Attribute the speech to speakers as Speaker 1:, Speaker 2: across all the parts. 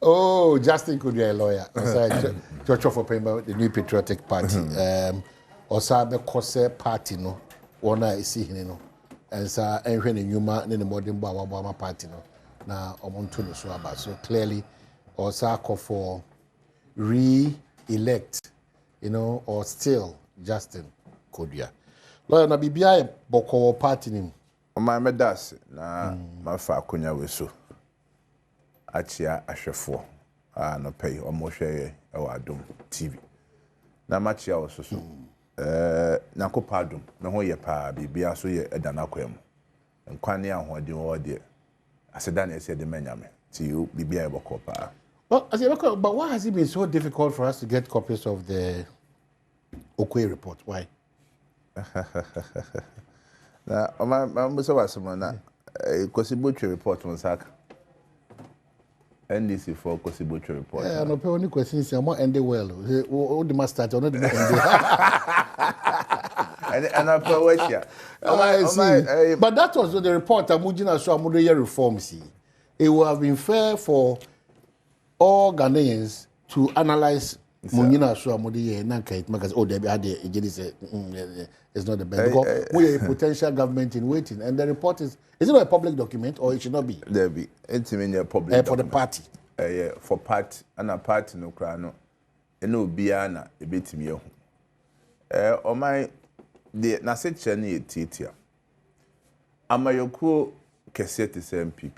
Speaker 1: Oh, Justin could be a lawyer. Church for Pemba, the New Patriotic Party. Osabe Kose Party, no. One I see him, no. And so, and when you man in the modern Bawama Party, no. Now, Omontuno Swaba. So clearly, Osako for re-elect, you know, or still Justin Kodua. Lawyer, na BBI Boko Party, nim.
Speaker 2: My medas, na mafa kunya weso. Achia ashefo no pay almost e Adom TV na machia ososo na ko padum me ho ye pa bibia so ye edana kwam nkwane ahode wo de aseda na ese de manyame ti bibia e boko pa.
Speaker 1: Well, but why has it been so difficult for us to get copies of the Okwe report? Why?
Speaker 2: Na ma muso wasoma na Kosibutri report on saka NDC for Kosibutri report.
Speaker 1: Yeah, no pay any questions. I'm not ending well. All the master, I'm not ending.
Speaker 2: And I put what here.
Speaker 1: But that was the report. Amujina so amudoye reform. See, it would have been fair for all Ghanaians to analyze Mujina so amudoye. Nankai because oh, they had it's not the best because we are a potential government in waiting, and the report is it not a public document or it should not be?
Speaker 2: There be. It's in a public
Speaker 1: for the party.
Speaker 2: Yeah, for party and a party no crano. No biana a bit me. Oh my, the Nasset Chani Titia. Amayoko Cassette is NPP.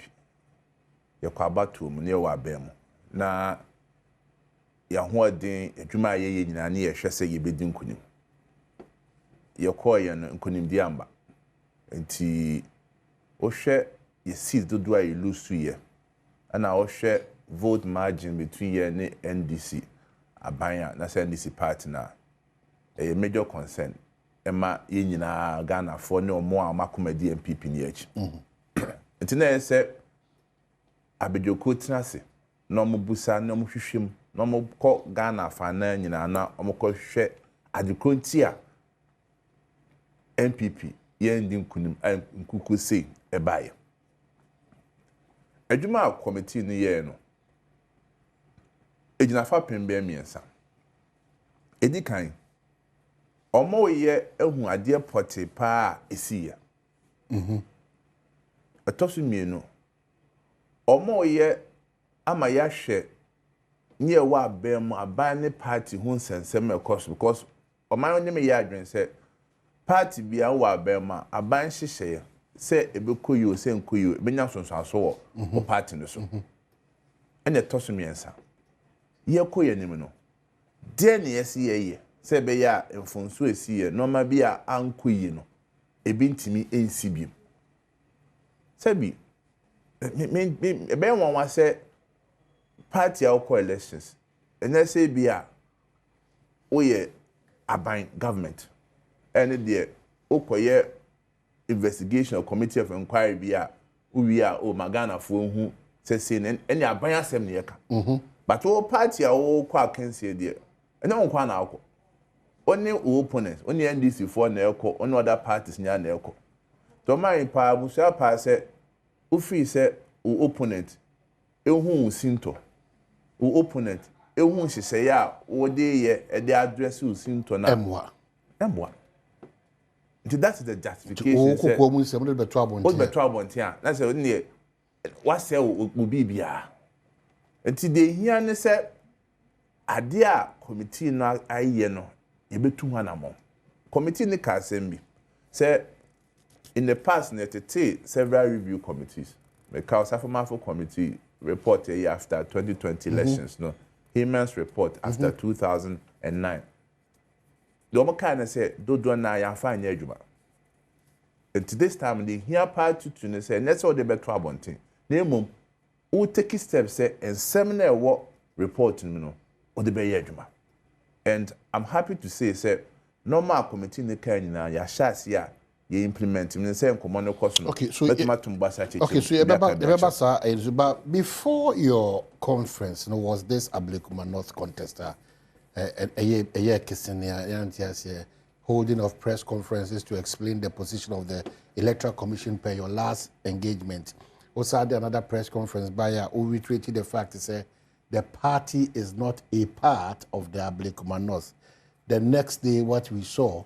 Speaker 2: Yakwabatu near Wabem. Na Yahweh, a Juma ye in a near Shase ye bidding kunim. Yakoyan kunim diamba. And tea. Oshe ye see do you lose 2 years. And I Oshe vote margin between ye and NDC. Abaya, that's NDC partner. A major concern. Emma Yina Ghana for no more Makumedi NPP NH. And then I said, Abidjoko Tinase, no Mubusa, no Mushim, no more call Ghana for nine in an Omoko share at the Contia NPP. Yendim kunim nkuku sei ebaye adwuma committee no ye no ejina fa pembe miensa edikan omo ye ehun ade pote pa esiya atosu mienu omo ye ama ya hwe nye wa abem aban ne party hun sensem because oman onye me ya adwen se party bia wa bema aban hyehyɛ sɛ ebekoyo sɛ nkoyo benya sonsanso wo party no so ɛna toso miensa ye koye nim no de ne yesi ye sɛ be ya mfonso esi ye normal bia ankoyi no ebi ntimi ensi bi sɛ bi ebe nwanwa sɛ party a wo elections ɛna sɛ bia wo ye aban government and the okoye investigation committee of inquiry bia we are o magana for hu say any aban asem ne yeka but o party a o kwa akensie de ene won kwa na akọ oni opponents oni NDC for na ekọ oni other parties nya na ekọ to man pa busia pa say o free say o opponent ehun sinto o opponent ehun hyehyɛ ya o de ye e de address o sinto na
Speaker 1: emwa
Speaker 2: that's the justification. What the trouble? That's only what say will be bia. And today here ne say adia committee na aye no e betu hanamo. Committee ne ka assemble. Say in the past ne tete several review committees. The Safamafo committee report a year after 2020 elections no. Heyman's report after 2009. The Omakana said, do na ya fine eduma. And to this time, the here party to say, that's all the better about it. Name who take steps say and seminar what reporting, you know, or the bay eduma. And I'm happy to say, normal committee in the Kenya, ya shas ya, you implement in the same command cost.
Speaker 1: Okay, so before your conference, you know, was this Ablikuma North contester? A year kissing holding of press conferences to explain the position of the Electoral Commission per your last engagement. Also had another press conference by who reiterated the fact to say the party is not a part of the Ablekuma North. The next day, what we saw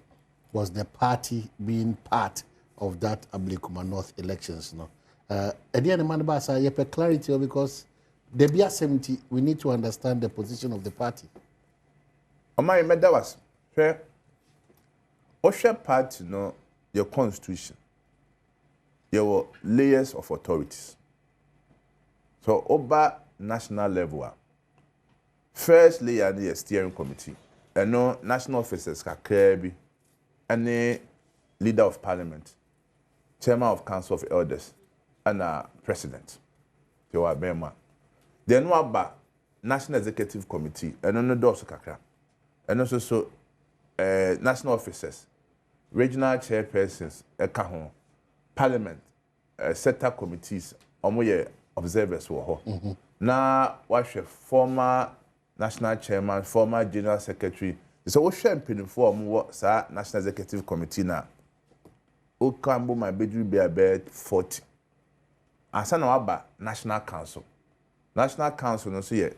Speaker 1: was the party being part of that Ablekuma North elections. No, again, the man basa yepe clarity because the BR 70 we need to understand the position of the party.
Speaker 2: Oma yemeda was fair. Osha party no your constitution. Your layers of authorities. So over national level, first layer the steering committee, and no national officers kakrebi, and the leader of parliament, chairman of council of elders, and a president. You are Bema. Then what about national executive committee, and no doors kakra, and also national officers, regional chairpersons, ekaho, parliament, sector committees, omoye observers were here. Now, what's your former national chairman, former general secretary? So, what's your opinion for what national executive committee now? O Kambo my bedroom be about 40. And so now about national council. National council no so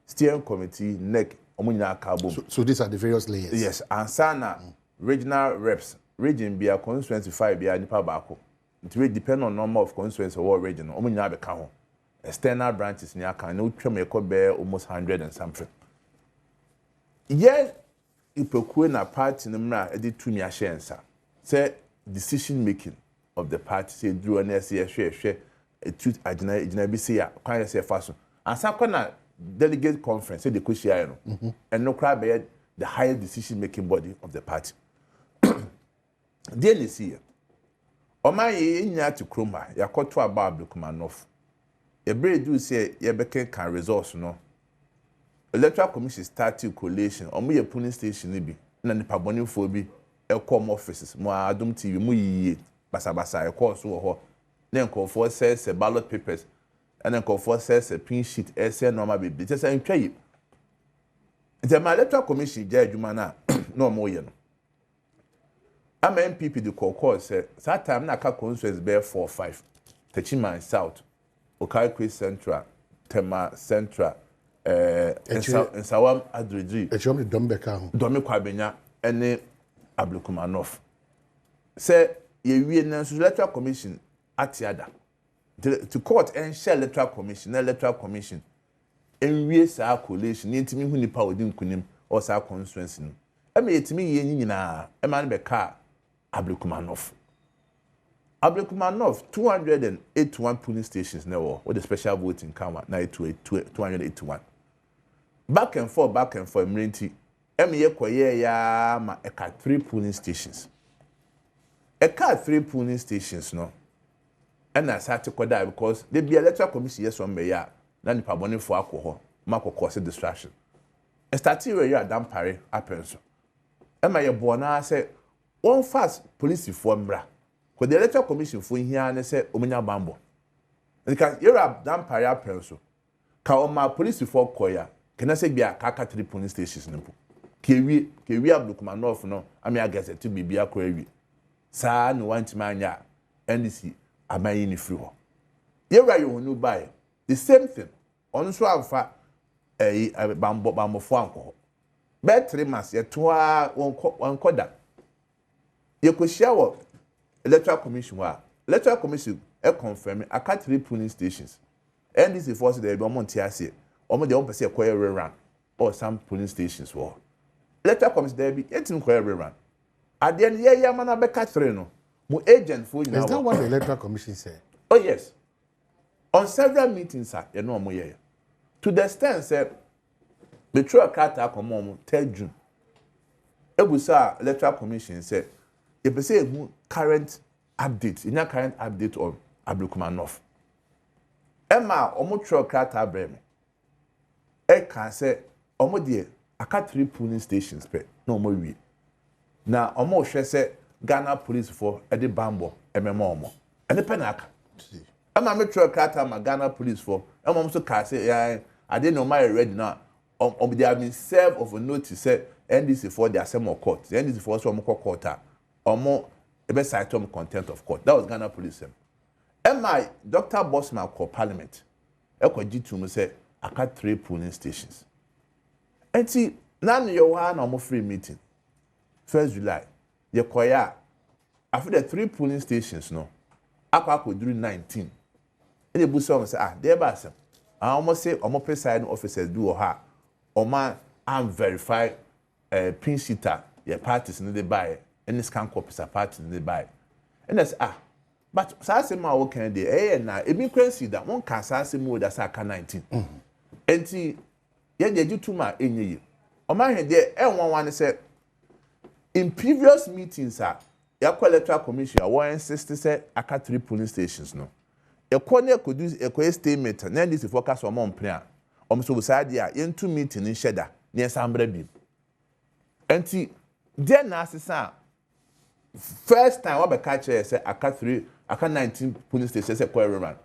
Speaker 2: steering committee neck omunya kabo.
Speaker 1: So these are the various layers.
Speaker 2: Yes, and sana regional reps, region be a constituency 5 be a nipa bako. It will depend on number of constituencies or region. Omunya be ka ho. External branches near can no twem be almost 100 and something. Yes, ipoku na party no mra e dey tumi ahye nsa. Say decision making of the party say drew an hwehwe etut agina bi say kwan say fa so. Ansa na delegate conference say the kushia no. And no cry be the highest decision making body of the party. Dear this year. Oma ye nya to kroma yakoto aba Ablekuma North. Ebre do say ye beke can resource no. Electoral Commission started collation. Omo ye polling station ni bi na nipa bonifo bi e come offices. Mo Adom TV mu yiye basa e call so ho. Na nkonfo say ballot papers. And nkonfo say pin sheet e say normal bi. Te say ntwa yi. Nti ma Electoral Commission je adwuma na no mo ye no. I'm NPP the call say that time na ka constituency be 4 or 5. Techiman South, Okaikwe Central, Tema Central, Nsawam Adridri.
Speaker 1: Echom Dombeka ho.
Speaker 2: Domi Kwabenya ene Ablekuma North. Say ye wie na Electoral Commission atiada. To court and share Electoral Commission en wie sa collation ni ntimi hu nipa odi nkunim or sa constituency no. Eme yetimi ye nyina e ma be ka Ablekuma North. Ablekuma North 281 polling stations now with the special voting count 281. Back and forth mrenti eme koye ya ma eka 3 polling stations. Eka 3 polling stations no. And I start to koda because they be Electoral Commission yes one ya na nipa boni fo akọ ma cause distraction. E start where you Adam Pare happen so. Ema ye bo na say one fast police for mbra. Ko the Electoral Commission for here na say omunya bambo. Because you Adam Pare happen so. Ka o ma police for koya. Can I say bia kaka 3 police stations nempo. Kewi Ablekuma North no. Ami agese to bibia ko ewi. Sa no want manya NDC amayi ni free ho. Yewra you no buy. The same thing. On so amfa bambo fo anko. Be 3 months ye to a won koda. Ye ko share wo Electoral Commission wa. Electoral Commission e confirm aka 3 polling stations. NDC force dey be omo ntiase. Omo dey omo pese koye rerun or some polling stations wo. Electoral Commission dey be etim koye rerun. Ade ne ye mana be ka 3 no. Mo agent for you.
Speaker 1: Is that what the Electoral Commission said?
Speaker 2: Oh yes. On several meetings you know omo ye. To the extent say the true carta come on 3 June. Ebusa Electoral Commission said if say current update, in current update on Ablekuma North. Emma omo true carta breme. E can say omo de aka 3 polling stations pe no omo wi. Na omo hwe say Ghana police for edi bambo ememo omo. Ene pe na aka. Emma me true carta ma Ghana police for emmo so ka say I didn't know my ready now. They have been served of a notice say NDC for the assembly court NDC for so court omo ebe cite contempt of court. That was Ghana police. My Dr. Bosman called parliament ekwaji to me say aka 3 polling stations. And see now you want no free meeting 1st July you koya after the 3 polling stations no akwa ko do 19 and the buso say there ba some I almost say omo presiding officers do ha oma am verify pin sheeter your parties in the buy and this can copy parties in the buy and that's but say ma wo kan dey na ebi kwansi da won ka say mo da say aka 19 enti ye dey gituma enye oma he dey enwan say in previous meetings ya electoral commission wa insist say aka 3 polling stations no ekone produce ekwe statement na this focus on plan so side ya yentu meeting in sheda near Sambra bi enti then na asesa first time we be catch say aka 19 police stations say kwa run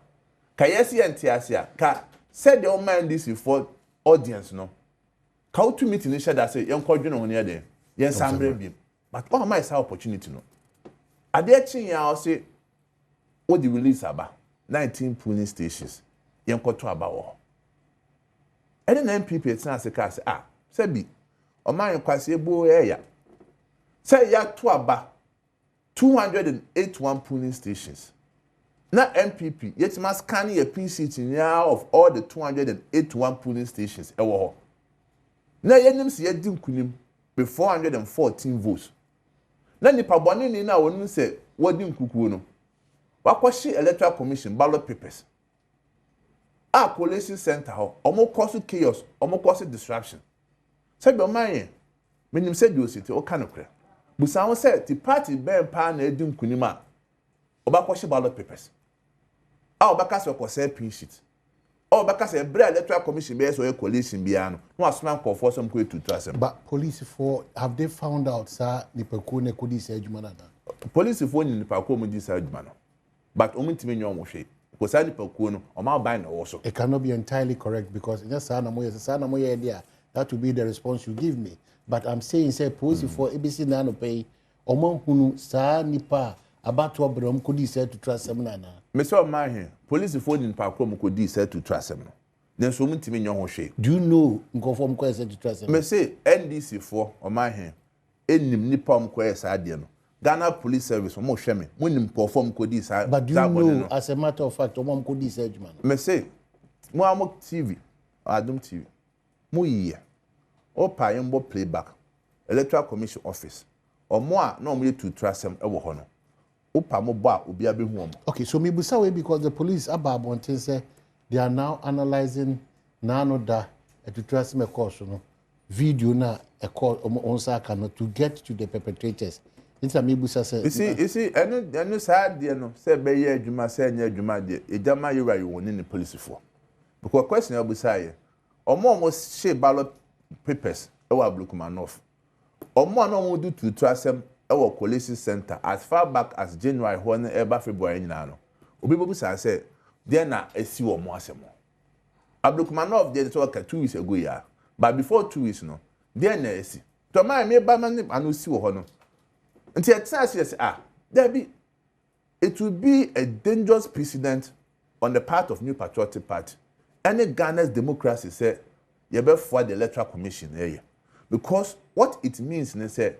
Speaker 2: ka yesi enti asia ka said the man this for audience no ka utu meeting in sheda say yen kwadwe no ne dey yen Sambra bi but all my opportunity no ade chin ya say what the release aba 19 polling stations yen kwato aba wo and then NPP it's not say say bi o man kwase ebo ya say ya to aba 281 polling stations na NPP yet must scan your PCT now of all the 281 polling stations e wo ho na yenim se yedi nkunim be 414 votes na nipa bone ni na wonu se wodi nkukuo no wakwashi electoral commission ballot papers collation center ho omo cause chaos omo cause disruption say be man menim say di ositi o kanokre busa won say the party ben pa na edi nkunima obakwashi ballot papers obaka se kwose pin sheet obaka se bre electoral commission be so e coalition bia no asman call for some to asem
Speaker 1: but police for have they found out sir nipaku ne kodi say adwuma na
Speaker 2: police for nipaku mu di say adwuma no but omintime nyo mo hwe because any pakuo no o ma ban na wo so
Speaker 1: it cannot be entirely correct because just say na moye there that will be the response you give me but I'm saying say police for ABC na no pay omo hunu sa nipa about obrom kodi say to trust them na
Speaker 2: me say o ma he police for nipa kro mo kodi say to trust them no then so omintime nyo ho hwe
Speaker 1: do you know nkonform ko say to trust them
Speaker 2: me say NDC for o ma he enim nipa mo ko say ade no Ghana Police Service mo hwe me mo nim perform kodi say
Speaker 1: but do you know as a matter of fact omo kodi say adwuma
Speaker 2: me say mo am TV Adom TV mo yiye o pa yembo playback electoral commission office omo a na omo to trasem e wo ho no o pa mo bo a obi abehu omo
Speaker 1: okay so me busa we because the police ababonten say they are now analyzing nano da to trasem e course no video na e call omo onsa kana to get to the perpetrators. It's a mebusa say
Speaker 2: you see enu sad de no say be ye adwuma say nya adwuma de ejama yura you woni ne police for because question abusa ye omo she ballot papers e wa Blukmanov omo na omo do to asem e wa collation center as far back as January when eba February nyina no obi busa say there na esi omo asem Blukmanov dey talk 2 weeks ago ya but before 2 weeks no there na esi to man me ba man anu si wo ho no until it says there be it will be a dangerous precedent on the part of New Patriotic Party. Any Ghana's democracy say you better for the electoral commission area because what it means is say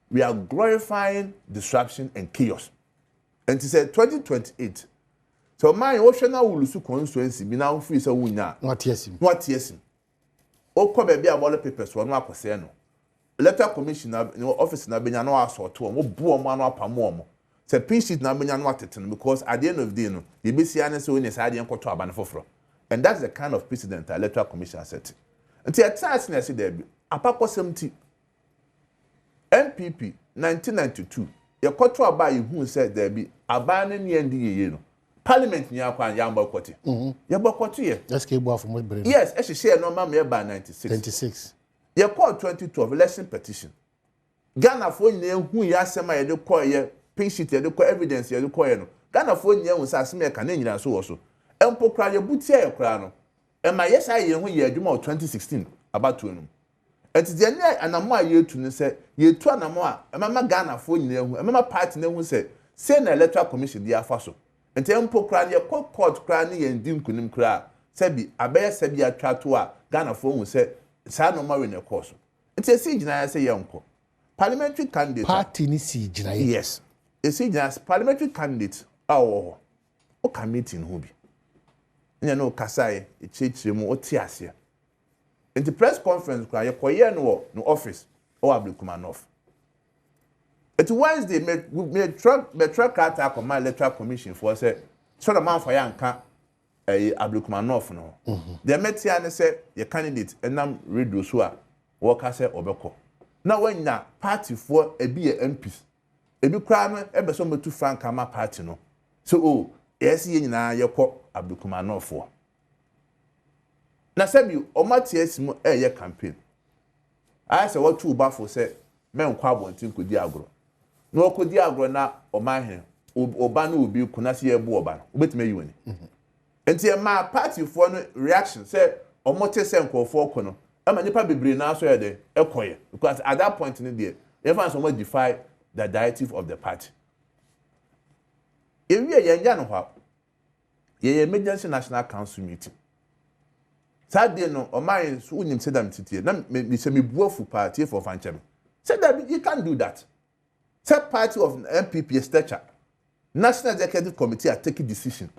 Speaker 2: we are glorifying disruption and chaos. And to say 2028. So my oceana will lose constituency be now free so wunya.
Speaker 1: Not yes.
Speaker 2: O ko be bia ballot papers won akose no. Electoral commission office na benya no asort wo bu omo anu apamo omo say pin sheet na benya no atete because at the end of the day no you be see an say we say ade enkoto aba no foforo and that's the kind of precedent the electoral commission set until at times na say there be apako 70 NPP 1992 ye koto aba ye hu say there be aba na ne ndi yeye no parliament ni akwa ya mbokote ye bokote ye
Speaker 1: let's keep go for brain
Speaker 2: yes e share no ma me ba 96 ye call 2012 election petition Ghana for nyina hu ya asema ye de call ye pin sheet ye de call evidence ye de call ye no Ghana for nyina hu sa asema ye ka na nyina so wo so empo kra ye butia ye kra no e ma yes aye hu ye adwuma 2016 about to no It is the end anamo ye to ne say ye to anamo a mama Ghana fo nyina hu mama party ne hu say na electoral commission dey afa so enti empo kra ne court kra ne ye ndi nkunim kra say bi abeye say bi atwa to a Ghana fo hu say sa no ma we ne course enti esi gina ya say ye nko parliamentary candidate
Speaker 1: party ni si gina ye
Speaker 2: yes esi gina parliamentary candidate awo o committee no bi nya no kasai echichire mu oti ase in the press conference kra ye koye no office o Abdulkumanof. It's Wednesday me track out my electoral commission for say sort of man for yanka Abdulkumanof no. The metia ne say your candidate enam radio so a worker say obeko. Now when na party for e be MPs. E bi kra no e be so metu frank ama party no. So oh yes ye nyina ye ko Abdulkumanof for. Na sabi o mati esimu ye campaign. I say what two bafo say men kwa bontin kodi agro. No kodi agro na o mahen oba na obi kuna se ye bu oba no. Obetime yiwani. Enti e ma party for no reaction say o mote say nkofo ko no. E ma nipa bebre na so ye de ekoye because at that point in there everyone so much defy the directive of the party. Ewi ye nya no ha. Ye emergency national council meeting. Saturday no o man so unim say that titie na me say me buafu party for fanchem said that you can't do that. Say party of NPP stature National Executive Committee are taking decision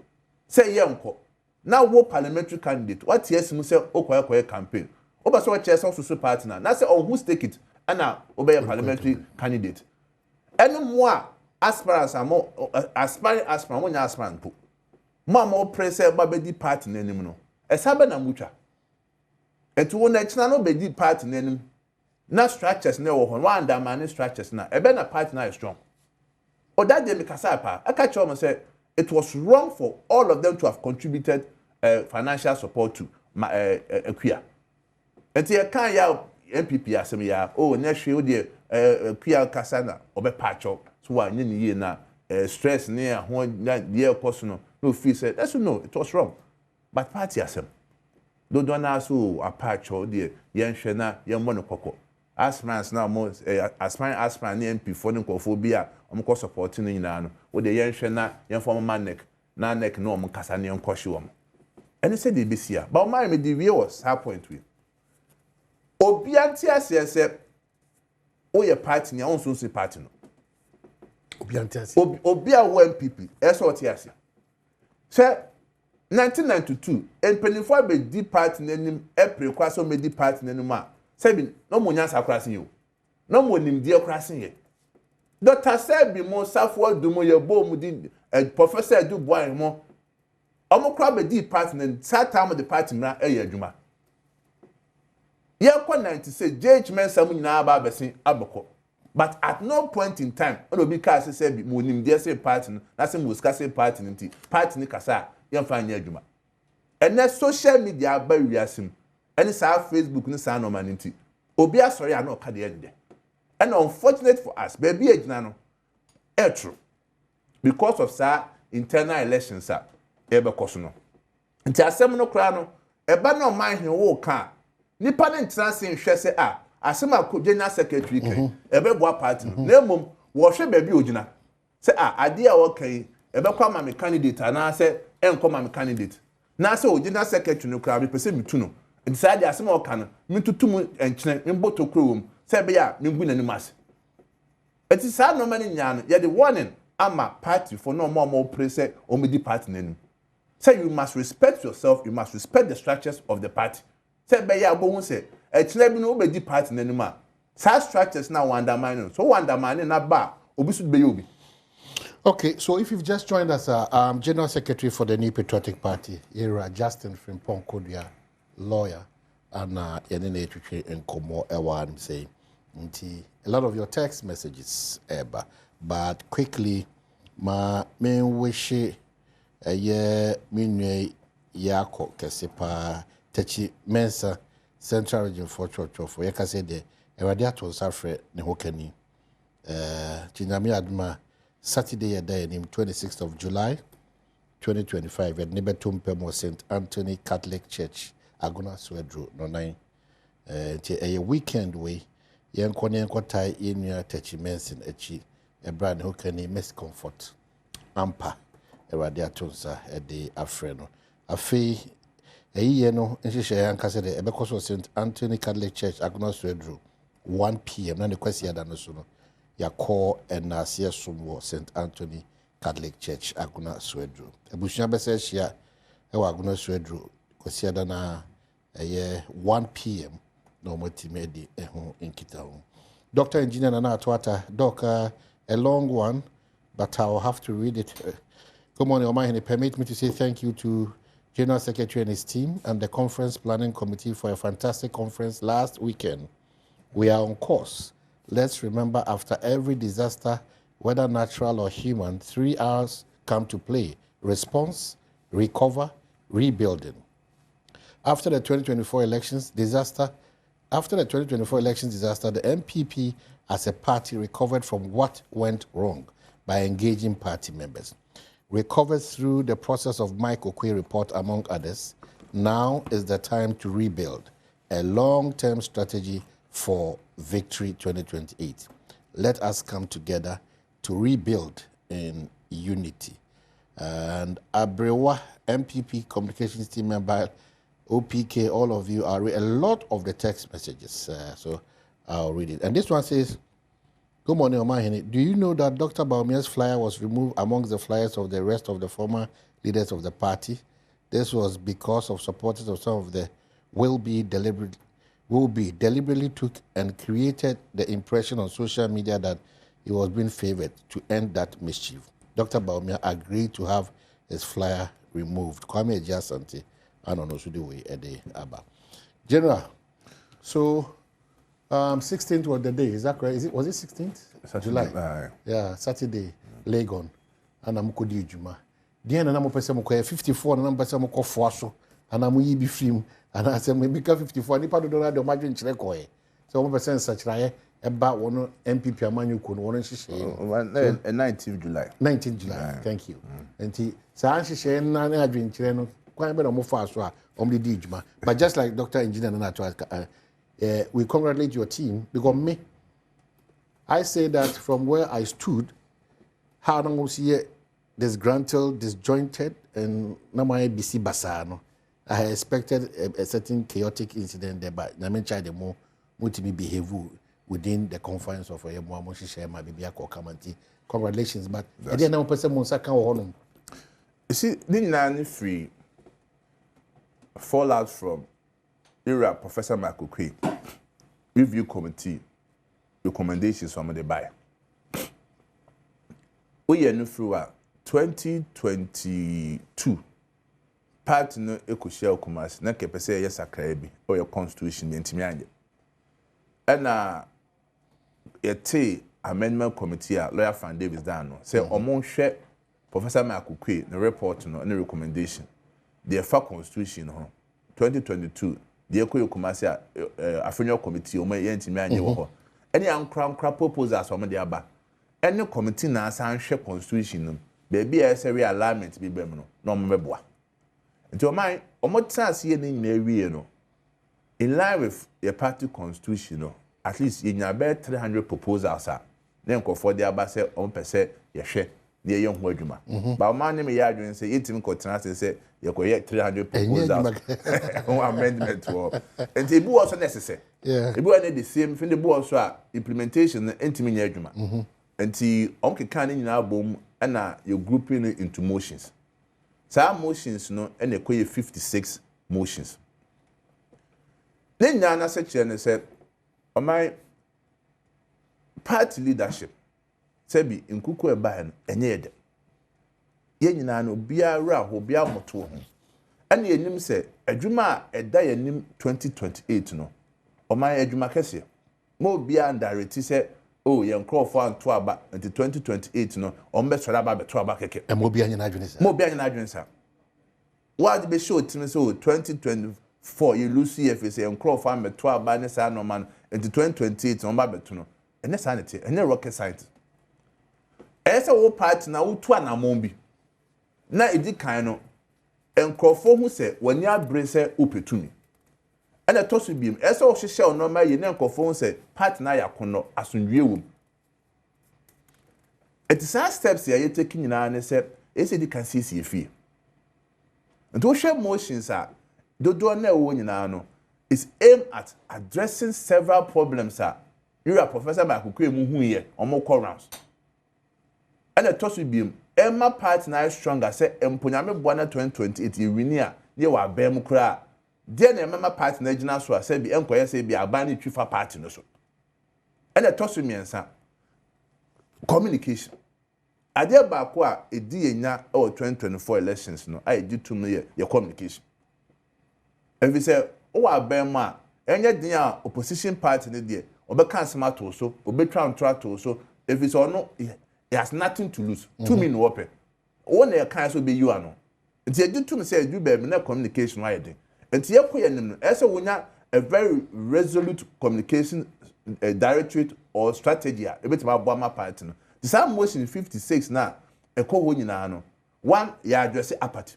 Speaker 2: say ye nko now wo parliamentary candidate what yes mu say okoye campaign oba so chair so party na say on who stake it and na obey parliamentary candidate any more aspirants amo aspirant mo nya aspirant po mo press ba be party na nim no esabe na mutwa etu won na china no be di party na nim na structures na wo ho one undermine structures na ebe na party na is strong or that dey make asapa aka cho mo say it was wrong for all of them to have contributed financial support to Akuya enti e kan ya NPP asem ya oh na hwe o dey Akuya kasana obe pacho so wa nye ni ye na stress ne ho na ye cost no feel say that's no it was wrong. But party asem do na so apacho de yen hwe na yen mo no kokko aspirants na mo aspirant ne MP for nkofo bi a omko support no nyina no wo de yen hwe na yen form manek na nek no om kasa ne nkwohwe wo ene se de besia but my me the way was her point with obi anti asese o ye party ne on so party no
Speaker 1: obi anti asese
Speaker 2: obi a wo MPP eso ti ase se 1992 Mpensenpensenmu be di party nanim April kwa so me di party nanim a sebi no mo nya sakrase yo no mo nimdie krase ye Dr. Sebi mo safo dumo ye bo mu di Professor Du Bois mo omo kra be di party nanim time the party mra eye adwuma ye kwa 96 JH Mensam nyina ba besin aboko but at no point in time ono bi ka se bi mo nimdie say party na se mo ska say party nti party ni kasa yan fa nya adwuma ene social media ba wiasem ene sa Facebook ni sa no man nti obi asori ana oka de ende and unfortunate for us baby ejina no true because of sa internal elections a ebe koso no nti asem no kra no eba no man hwe wo ka nipa ne ntra se hwe se asem akogenya secretary kan ebe boa party no na mom wo hwe baby ogina se ade a wo kan ebe kwa ma me candidate ana se enko ma me candidate na se ogina secretary no kra me pese mitu no nti sa ade asem o ka no mitutum enkyene mboto kro wom se be ya me ngu nanim ase eti sa no mani nya no ye the warning ama party for no more press o me di party nanim say you must respect yourself, you must respect the structures of the party say be ya bo hu se ekyene bi no be di party nanim a sa structures na undermine so undermine na ba obi su be obi.
Speaker 1: Okay, so if you've just joined us, General Secretary for the New Patriotic Party, era Justin Frimpong Kodua, lawyer, and Yenene and Komo Ewan saying, a lot of your text messages, but quickly, my main wish, a year, minwe yako kesepa techi mensa Central Region for Church for Yakasede, a radiator suffer Nehokeni, Chinami Adma. Saturday a day named 26th of July 2025 at Nebetum Pemo St. Anthony Catholic Church, Agona Swedro, no 9 a weekend way, young Konyanko tie in your attachments in a chi, a brand who can miss comfort. Ampa, a radiatonsa, a day afreno. A fee, a year no, and she share and Cassidy, a because of St. Anthony Catholic Church, Agnos Redru, 1 p.m. None the question than no ya call and Nasia Sumo, St. Anthony Catholic Church, Aguna Swedru. A Bushnaba says, Shia, Aguna Swedru, Kosiadana, a year 1 p.m. No more timedi in Kitao. Dr. Engineer Nana Twata, Doc, a long one, but I'll have to read it. Good morning, Omahini. Permit me to say thank you to General Secretary and his team and the Conference Planning Committee for a fantastic conference last weekend. We are on course. Let's remember, after every disaster, whether natural or human, 3 hours come to play: response, recover, rebuilding. After the 2024 elections disaster, the NPP as a party recovered from what went wrong by engaging party members. Recovered through the process of Mike Okwe report, among others. Now is the time to rebuild, a long-term strategy for Victory 2028. Let us come together to rebuild in unity. And Abrewa, MPP Communications Team member, OPK, all of you are a lot of the text messages, so I'll read it. And this one says, good morning, Omahini. Do you know that Dr. Baumia's flyer was removed amongst the flyers of the rest of the former leaders of the party? This was because of supporters of some of the will be deliberately took and created the impression on social media that he was being favored to end that mischief. Dr. Baumia agreed to have his flyer removed. Kwame Ejasante, I don't know, should do we a day about. General, so 16th was the day, is that correct? Was it 16th?
Speaker 2: Saturday,
Speaker 1: July. Yeah, Saturday, Legon. And I'm Kodi Juma. The end, I'm 54, and I'm 4 and I'm be film. And I said, maybe 54, and if don't imagine Chrekoe. So 1% such like about one MPP Amanu could one
Speaker 2: 19th July.
Speaker 1: 19th July, thank you. And he said, Nana had been Chireno, quite a bit more fast, only Dijma. But just like Dr. Engineer Nana, we congratulate your team because me, I say that from where I stood, how long was he disgruntled, disjointed, and Namai BC Basano. I expected a certain chaotic incident there, but I mentioned the more multi behave within the confines of a more share my baby community. Congratulations, but I didn't know person Monsaka or Honum.
Speaker 2: You see, didn't free fallout from era Professor Michael Quay review committee recommendations from the buy. We are through 2022. Part no ekoshia okumas na kepese ye sakra bi o your constitution ntimi anye na yete amendment committee a lawyer Fan Davis dan no say omon hwe Professor Michael Quay the report no and recommendation the fa constitution no 2022 the ekoye okumas a afenyo committee o ma ye ntimi anye wo ho any ankra proposals o ma de aba any committee na asan hwe constitution no baby e say realignment bi bem no na o mebeboa. Into my omotas ye ni no in line with your party constitution no at least in your 300 proposals are then go for the abase on percent ye hwe na ye ho adwuma ba man ne me ya adwen say yetim ko tena say ye ko ye 300 proposals on amendment to and e bu also necessary e bu na the same fin the bu also implementation na intimi nya adwuma enti on keka ne nyina bom na you grouping it into motions. Some motions no and they 56 motions. Then Nana said, on my party leadership, Sebi in Kuku Ebahan and Yed. Yenano Biara who be able to him. And the name said, a Juma a day nim 2028 no. On my Ejuma Kessia. More beyond direct, said, oh, young Crawford and Twaba until 2028 no, on best Rabba Twaba Keke. And
Speaker 1: Mobian Adrian.
Speaker 2: Mobian Adrian, sir. What be show to me so 2024 you lose CFS and Crawford and Twaba and San Norman until 2028 on Babetuno. And that's sanity, and no rocket science. As a whole part now, to an amombi. Now, it did kind of and Crawford who said, when you are brace up to me. and a toss with him. As all she shall no my phone say, Pat na ya kono asundwe wom. It is our steps here you taking in and say, the can see fee. And to share motions are do na wo nyina no is aimed at addressing several problems you are professor by kukwemu hu ye omo rounds. And a toss with him Emma part na stronger say emponyame boana 2028 winia ye wa bem kra de na Emma part na gina so say bi enkoye say bi abani twifa party no so. And a toss with me ensa communication. Ade ba ko a edi enya o 2024 elections no I di to me your communication. If you say o wa bem a enye din a opposition party ne de obeka nsema to so obetwa ntwa to so if it's or no he has nothing to lose. 2 million wope. One e kan so be you ano. Nti edi to me say do be na communication why dey. Nti ye ko ye nim no ese wonya a very resolute communication directorate or strategy a ebetima abo ama party no. The same motion 56 na eko ho nyina no. One ya address apathy.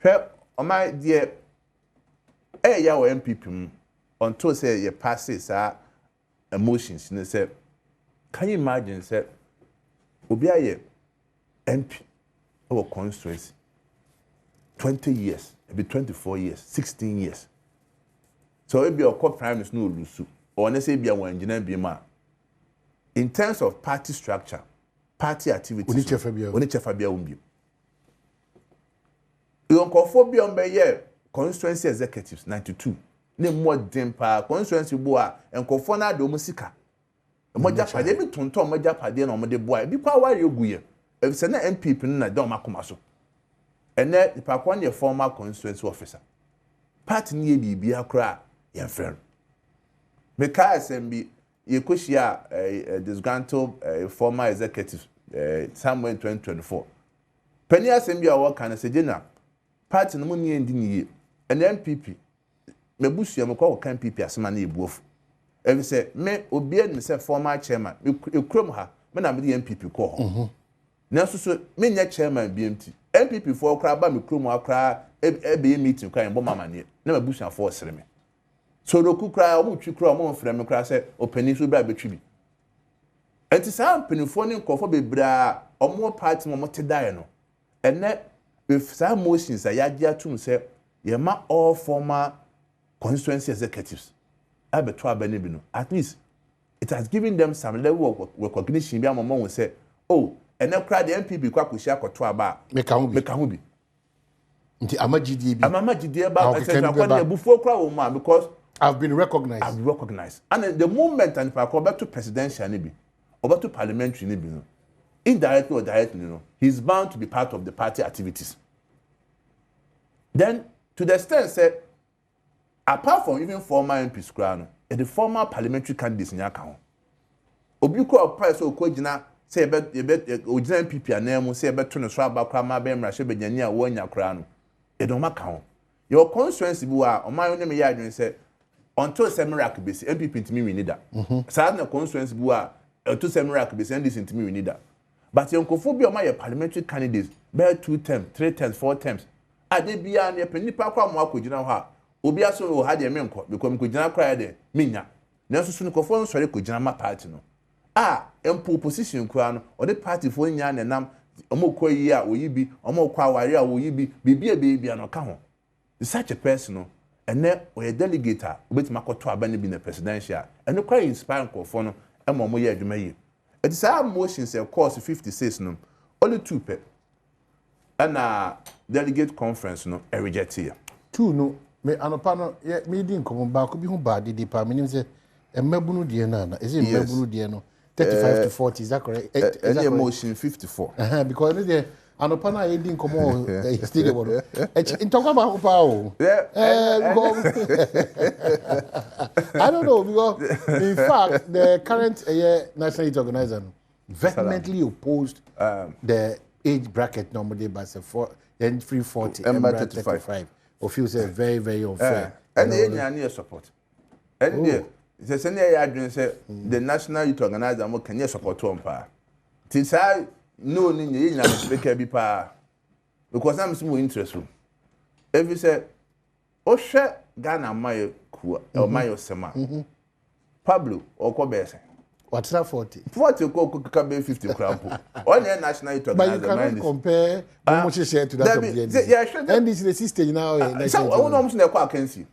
Speaker 2: Hwe o my dear ya wo NPP mu until say ye passes emotions ne say can you imagine say obi aye MP our constituency 20 years maybe 24 years 16 years so if your corporate prime is no lusu or na say bia wan engineer bi ma in terms of party structure party activities oni chefa bia won bi yon kofo bi on be ye constituency executives 92 ne mo dempa constituency bo a enkofo na do musika mo japade bi tonton mo japade na mo de boa bi kwa ware oguye e se na NPP na da makoma so ene ipa kwa ne former constituency officer party ni bibi akra ya friend meka SMB ye koshia disgruntled former executive somewhere in 2024 penny SMB awo kan se jena party no ni endi ni ene NPP mebusu am kwa kan NPP asema na ebuofu ebi say me obi an say former chairman ekrom ha me na me the NPP ko ho na so me nya chairman BMT NPP for kra ba me krom akra ebe meeting kwa mbo mama ne na mebusu afọ sere me so roku kra o mu twi kra o mu frem me kra say opani so bra betwi bi enti sa mpanifo ne nkofo bebra o mu party mo tedai no ene if some motions ya dia tum say ye ma all former constituency executives abeto abani bi no at least it has given them some level of recognition bi amamo won say oh ene kra the NPP kwa kushia koto aba
Speaker 1: meka hu bi nti amagidie bi
Speaker 2: amagidie ba say na kwa ne bufuo kra wo ma because
Speaker 1: I've been recognized
Speaker 2: and the moment and if I come back to presidential ni bi or to parliamentary ni bi no indirectly or directly he's bound to be part of the party activities. Then to the extent say apart from even former MPs crano the former parliamentary candidates in account obi ko price o ko gina say be ogina MPP anemu say be to no so abakwa ma be mra she be nyani a wo nya crano e don account your constituency bi wa o man me ya adwen say until semirak besi MPP ntimi we need that sa na constituency bi wa to semirak besi and this ntimi we need that but your nkofo bi o ma your parliamentary candidates be 2 terms 3 terms 4 terms ade bia na penipa kwa mo akogina ho a obi aso o ha de me nko because mkogina kwa de menya na so sunu nkofo nsore kogina ma party no empo opposition kwa no o de party fo nya na nam omokọ yi a oyibi omokọ aware a oyibi bibia no ka ho such a person no ene o ye delegate a obetima koto aba ne bi na presidential ene kwa inspire nkofo no ema mo ye adwuma yi it is our motions of course 56 no only 2 pe na delegate conference no e reject here
Speaker 1: 2 no me anopa no me di nkomo ba ko bi hu ba di pa me nim se emabunu die na is it emabunu die no 35 to 40 is that correct?
Speaker 2: Any motion 54
Speaker 1: because the anopa na di nkomo still go in talk about pa o I don't know because in fact the current national youth organizer vehemently opposed the age bracket normally by 340 and 35 or feels very very unfair
Speaker 2: and any support and the senior admin say the national youth organizer mo can support one pa tinsa no ni na speaker bi pa because I'm so interested if you say o hwe Ghana Mayo Kua or Mayo Sema. Pablo or Cobese.
Speaker 1: What's that 40?
Speaker 2: 40 could be 50 crown. On your national to
Speaker 1: But you cannot compare how much share to that of the NDC.
Speaker 2: Yeah, sure.
Speaker 1: And this is the system now.
Speaker 2: So, I want to know what I can see.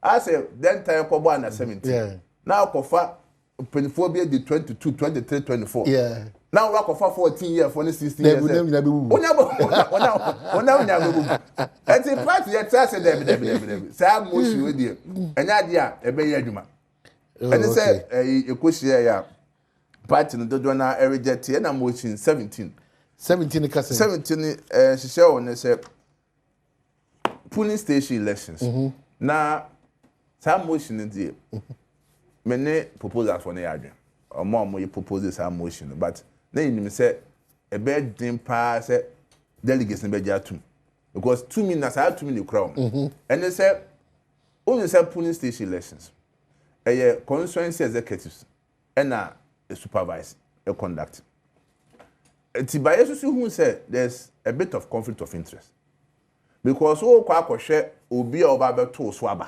Speaker 2: I say, then time Cobo under 17.
Speaker 1: Yeah.
Speaker 2: Now, Kofa, Penphobia, the 22, 23, 24.
Speaker 1: Yeah.
Speaker 2: Now, rock of 14 years, for 16 years. And the party that says, Sam motion with you. And idea, a bay. And they said, a question, yeah. Party no do na reject and I'm watching 17 she show on say polling station elections na some motion dey many proposals for na yadwen omo you propose some motion but na you say a bed din pa say delegates na be atum because 2 minutes I 2 minutes crown and they say only say polling station elections constituency executives and a supervise a conduct. Tibayesu who said there's a bit of conflict of interest because all kwa share obi oba to swaba.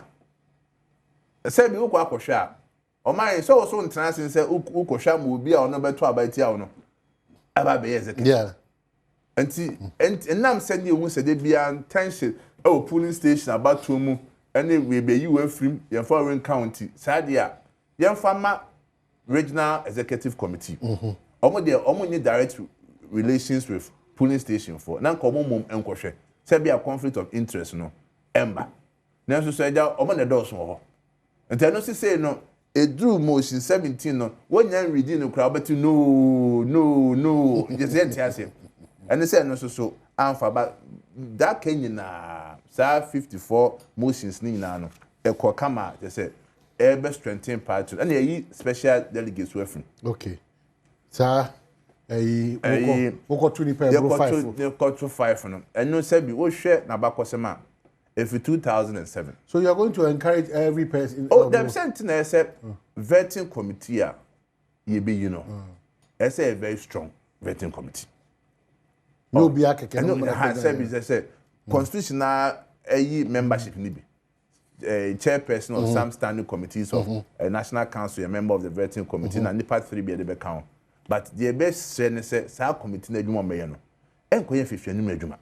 Speaker 2: Say bi kwa share o man so international say uko share mu obi a no beto abati a no aba be executive.
Speaker 1: Yeah.
Speaker 2: And nam said you who said there be an tension polling station about to mu and we be you free your foreign county sadia yan fama regional executive committee. Omo need direct relations with polling station for. Now come mom enkwhwe. Say be a conflict of interest no. Emba. Now so say ja omo na do so ho. Enti no say no e drew motion 17 no. When yan reading no crowd but no. Just enti ase. And they say no so amfa but that Kenya sa 54 motions ni na no. E ko kama they say ebe strengthen party and ye special delegates were
Speaker 1: okay sir we got 20 per 5
Speaker 2: they got to 5 no and no say be we share na bakosema if 2007
Speaker 1: so you are going to encourage every person
Speaker 2: them sent na say vetting committee ye be I say a very strong vetting committee
Speaker 1: no be akeke
Speaker 2: no say constitutional membership ni be chairperson of some standing committees of a national council, a member of the vetting committee, and the part 3 be the account. But the best say sa committee na dwuma me no. Enko ye fifia nim adwuma.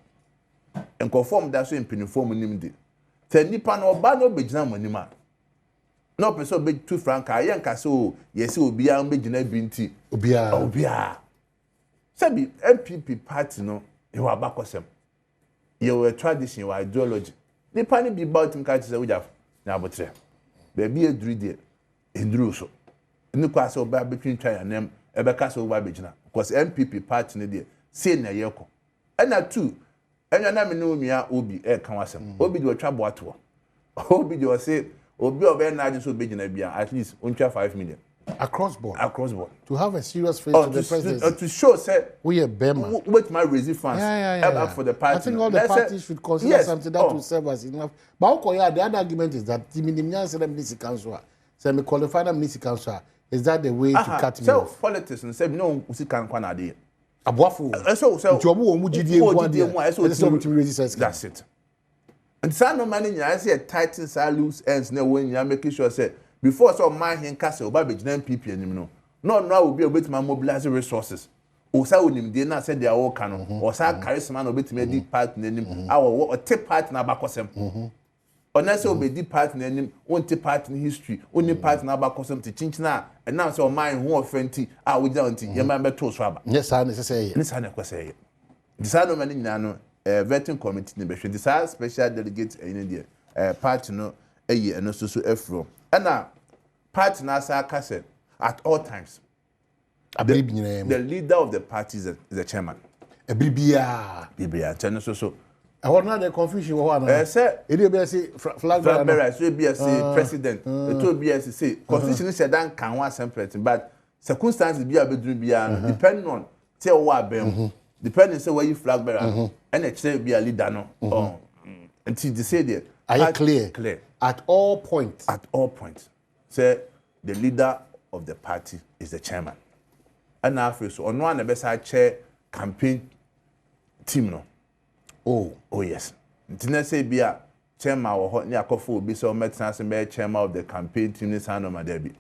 Speaker 2: Enko form da so empini form nim de. Te nipa no ba no begina monima. No person be 2 franc a ye nka so yesi obi a begina bi nti. Obi a. Sabi NPP party no e wa bakosem. Ye were tradition, your ideology. The pani be about him catch the wujaf na abotre. Baby edru de endru so. Ni kwa so ba between try and them ebeka so ba begina because NPP party ne de say na yeko. Na 2 enya na me no nua obi e kan wasem. Obi de otwa boato. Obi de o say obi obe na age so begina bia at least untwa 5 million
Speaker 1: across board to have a serious face to the president
Speaker 2: to show say
Speaker 1: we are Bema
Speaker 2: with my raising funds for the party.
Speaker 1: I think all the parties should consider something that will serve as enough. But the other argument is that the ministry council semi qualified ministry council is that the way to cut me off?
Speaker 2: Politics and say no we can kwana dey
Speaker 1: aboafo so omo gidie nkwade
Speaker 2: that's it. And some no money I say tighten loose ends na when you making sure say before so man hin castle ba be NPP anim no will be able to mobilize resources o sa onim de na say they are all canon or sa charisma no betime di part na anim awo o te part na bakosem onase obe di part na anim on te part in history oni part na bakosem te chinchina and now say man hu ofenti a wo gya onti ye man beto so aba
Speaker 1: yes sa na say
Speaker 2: ni sa na kwese ye di sa no mani nyina no vetting committee ni be hwe di sa special delegate in there part no eye eno so afro and party nasa kase at all times the leader of the party is the chairman bibia channel so
Speaker 1: I want not the confusion what
Speaker 2: say
Speaker 1: it be say flag
Speaker 2: bearer so be say president it will be say constitution say dan kan one separate but circumstances be abedru bia depending on say what abem depending say where you flag bearer and it say be a leader no until they say there
Speaker 1: are clear at all points
Speaker 2: say the leader of the party is the chairman and after so on one best chair campaign team no oh yes ntina say bia chairman or hot near coffee be so medicine and chairman of the campaign team in San Omadebi.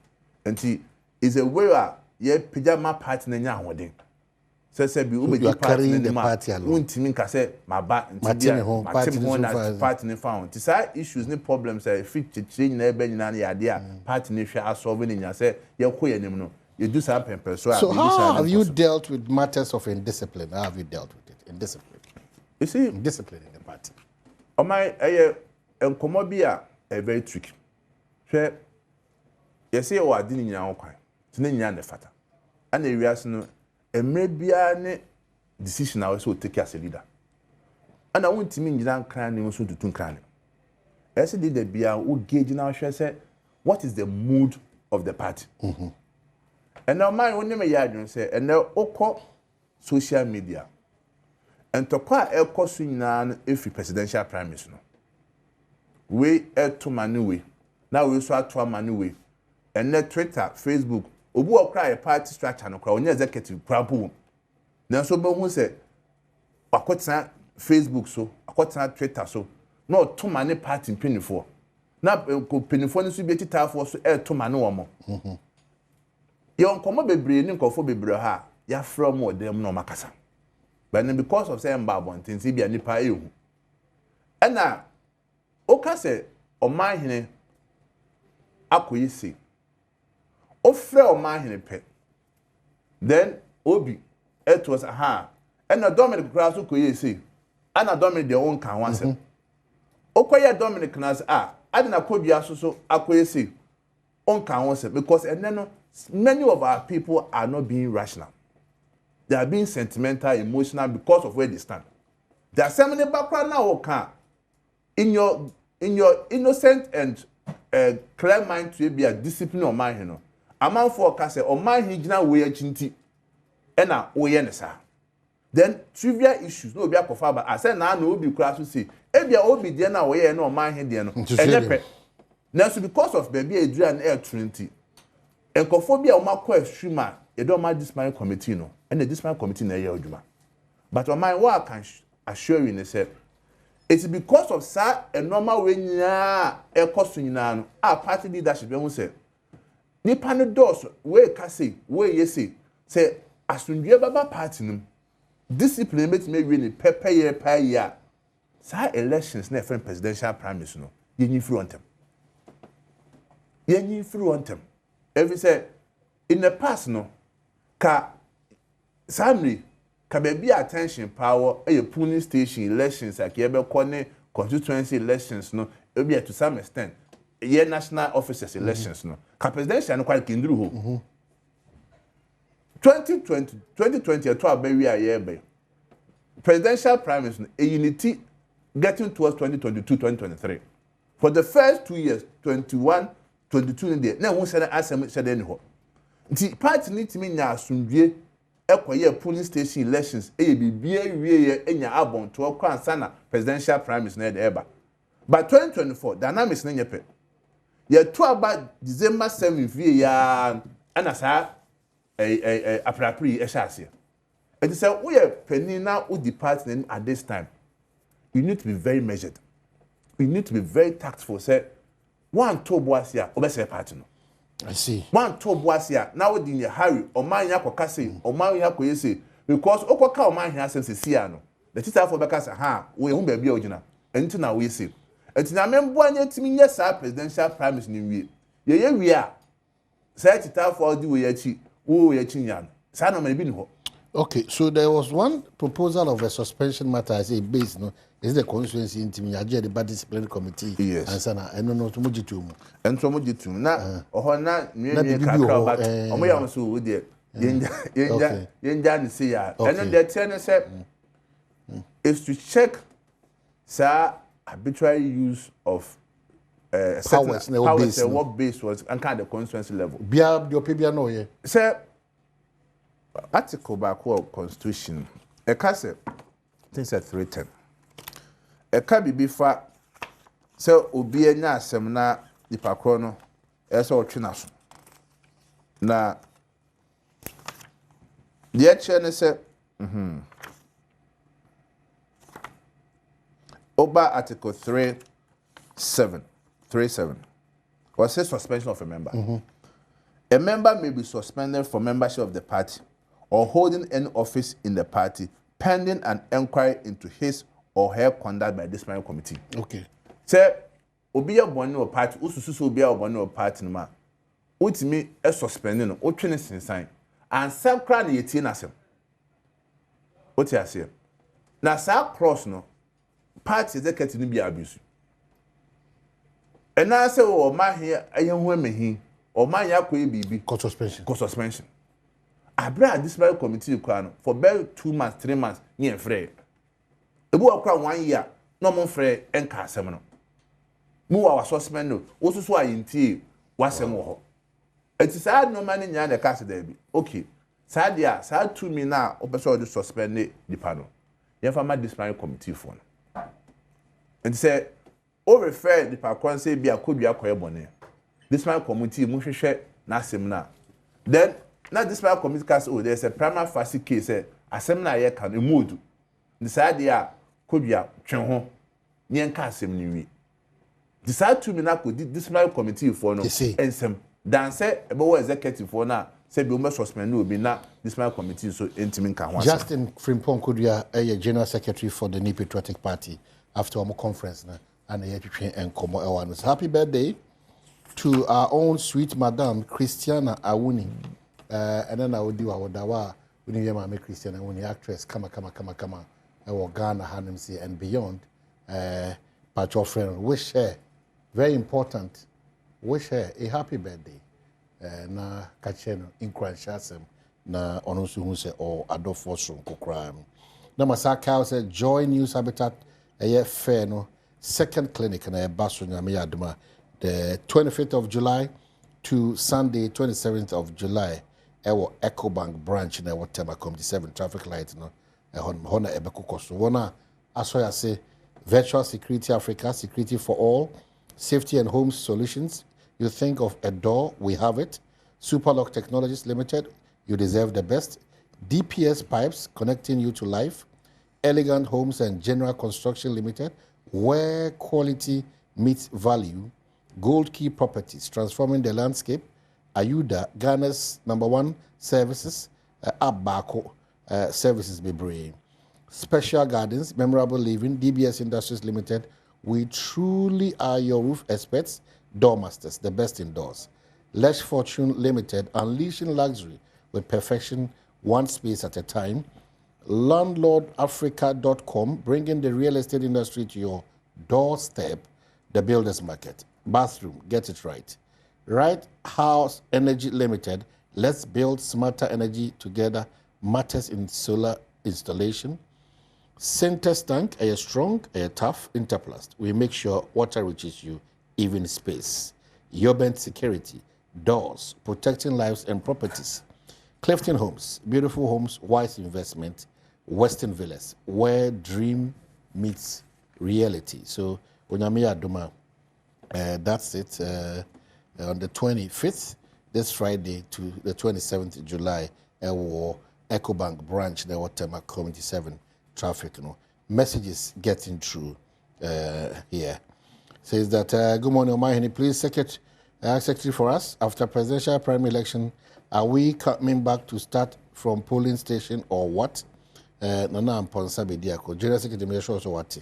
Speaker 2: And he is a way ye pajama party in your wedding. So be
Speaker 1: you are carrying the party alone.
Speaker 2: One team can say my back and party found. Decide issues, no problems. If it change never any idea, party are solving in your say, you're queer. You do something.
Speaker 1: So how have you dealt with matters of indiscipline? How have you dealt with it? Indiscipline.
Speaker 2: You see,
Speaker 1: discipline in the party.
Speaker 2: Oh my, and Comobia a very tricky. You say, oh, I didn't know quite. It's not the fatter. And the reason, and maybe any decision I also take as a leader. And I want to mean you don't crying also to two crying. As a leader, be who gauge now, say, what is the mood of the party? And now my own name is say, and now oko social media. And to quite a cost in if presidential prime minister. We to manuwe. Now we saw to manuwe. And then Twitter, Facebook, Obu cry a party structure no crowd, executive crab. Now so who say, I got Facebook so, I got Twitter so, no too many party in penny for. Now penny for the be title for so to manu. Yon komo bebre ni nkofo bebre ha ya from more them no makasa but then because of say mbabon things bia nipa ehu ena o ka se o man hene akoyisi o frɛ o man hene pe then obi it was aha ena Dominic Grasso koyisi ana Dominic de on kan wanse o koye Dominic nas adina Kodua so akoyisi on kan wanse because eneno many of our people are not being rational. They are being sentimental, emotional because of where they stand. There are so many background now can in your innocent and clear mind to be a discipline of mind, you know. A man for case or mind hijna way chinti ena oyenesa. Then trivial issues no be akofaba. I said na no be class to say ebia obi de na oye no mind he de no. Enyepe. Now so because of baby Adrian Air Trinity Enkophobia umakwa extreme, you don't mind this man committee no, and the disciplinary committee na year oduma. But on my what I can assure you is it's because of that a normal way nya e cost nyina no our party leadership we say nipa no dos we ka say we ye say asundue baba party no discipline make me we ni pepper year per year sa elections na friend presidential prime minister no yenyi free on them. Every say in the past no ka samri ka be attention power a polling station elections like ebe kone constituency elections no be to some extent ye national officers elections no ka presidential no quite kindru ho 2020 to abewi aye be presidential prime minister a unity getting towards 2022-2023 for the first 2 years 21-22 in there. Now, one said, "I said anyhow." The party need to mean now soon be a polling station elections. A be in your album to a crown sana presidential prime minister ever. By 2024, dynamics in your pet. You're 2 about December 7th, and as a appropriate a chassis. And they say, we are penny now with the party at this time. You need to be very measured. You need to be very tactful. Say, one to boasia, obese party no.
Speaker 1: I see.
Speaker 2: One to boasia, now in your hurry, or man yakokase, or man yakoyese, because okoka or man has sense siano. The teacher for Becas, we won't be original. Until now we see. And now, remember one yet to me, yes, our presidential prime minister in we. Ye, we are. Say it out for the way yachi, who yachin yan. Sana may be no.
Speaker 1: Okay, so there was one proposal of a suspension matter as a base, no? Is the constituency in Timmy, the bad disciplinary committee? Yes. And Sana, I don't know to Mujitum.
Speaker 2: And to Mujitum, now, or not, near but Omoyam so with it. Yenjan see ya. And then the tenant said, is to check, sir, arbitrary use of powers, what base was and kind of constituency level.
Speaker 1: Bia, your Pibia, ye.
Speaker 2: Sir, article back of constitution, a cassette, things at 310. A cabby before so obi anya asem na nipa kro no eso otwena so na the chene say oba article 3 737 or say suspension of a member. A member may be suspended from membership of the party or holding any office in the party pending an inquiry into his or her conduct by the disciplinary committee.
Speaker 1: Okay.
Speaker 2: Say, obi a born no party, ususu obi a born no party no ma. Utimi e suspending no, otwene sinsan. And some kra na yeti na sem. Oti ase. Na sa cross no, party executive no bi abuse. And I say, oh, my here, I am women or my yakwe bibi. Co-suspension. I brought this very committee for about 2 months, 3 months, near free. The boy crowd 1 year, no more free and car seminal. Move our suspended, also so I in tea, was some more. It is sad no man in the castle there. Okay. Sad, yeah, sad to me now, open to suspend the panel. You have my disciplinary committee phone. And say, o refer the pakwan say bia Kodua koyebone this man committee mu hwehwe na asem na then na this man committee case oh there's a primary facie case asem na ye kan emodu decide ya Kodua twen ho nye nka asem ni wi decide to me na ko this man committee for no ensem dan say ebe executive for na say bi o me suspend no bi na this man committee so entimi nka ho
Speaker 1: Justin Frimpong Kodua general secretary for the New Patriotic Party after our conference na and happy birthday to our own sweet Madame Christiana Awuni. And then I would do our dawa when you make Christiana Awuni actress, kama, Ghana, Hanimsi, and beyond. Patrol friend, wish her, very important, wish her a happy birthday. Na kacheno, inquanshasem, na onusu hunse or adofosum kukram. Na masaka said, Joy News Habitat, fair no. Second clinic in Basso Adoma, the 25th of July to Sunday, 27th of July, our EcoBank branch in our Tema Community 7 traffic light, no, Hona Ebeko so Wana, as I say, Virtual Security Africa, security for all, safety and home solutions. You think of a door, we have it. Superlock Technologies Limited, you deserve the best. DPS Pipes, connecting you to life. Elegant Homes and General Construction Limited, where quality meets value. Gold Key Properties, transforming the landscape. Ayuda, Ghana's #1 services. Abako services Bebre. Special Gardens, Memorable Living, DBS Industries Limited. We truly are your roof experts, door masters, the best indoors. Lesh Fortune Limited, unleashing luxury with perfection, one space at a time. LandlordAfrica.com, bringing the real estate industry to your doorstep. The builders market. Bathroom, get it right. Right House Energy Limited, let's build smarter energy together. Matters in solar installation. Syntex tank, a strong, a tough, Interplast. We make sure water reaches you, even space. Yobent Security, doors, protecting lives and properties. Clifton Homes, beautiful homes, wise investment. Western Villas, where dream meets reality. So, Onyame Adoma, that's it. On the 25th, this Friday to the 27th of July, our EcoBank branch, the Tema Community 7 traffic. Messages getting through here. Says that, good morning, Omahini, please, Secretary for us, after presidential primary election, are we coming back to start from polling station or what? Nana Mpensenpensenmu, General Secretary, also what?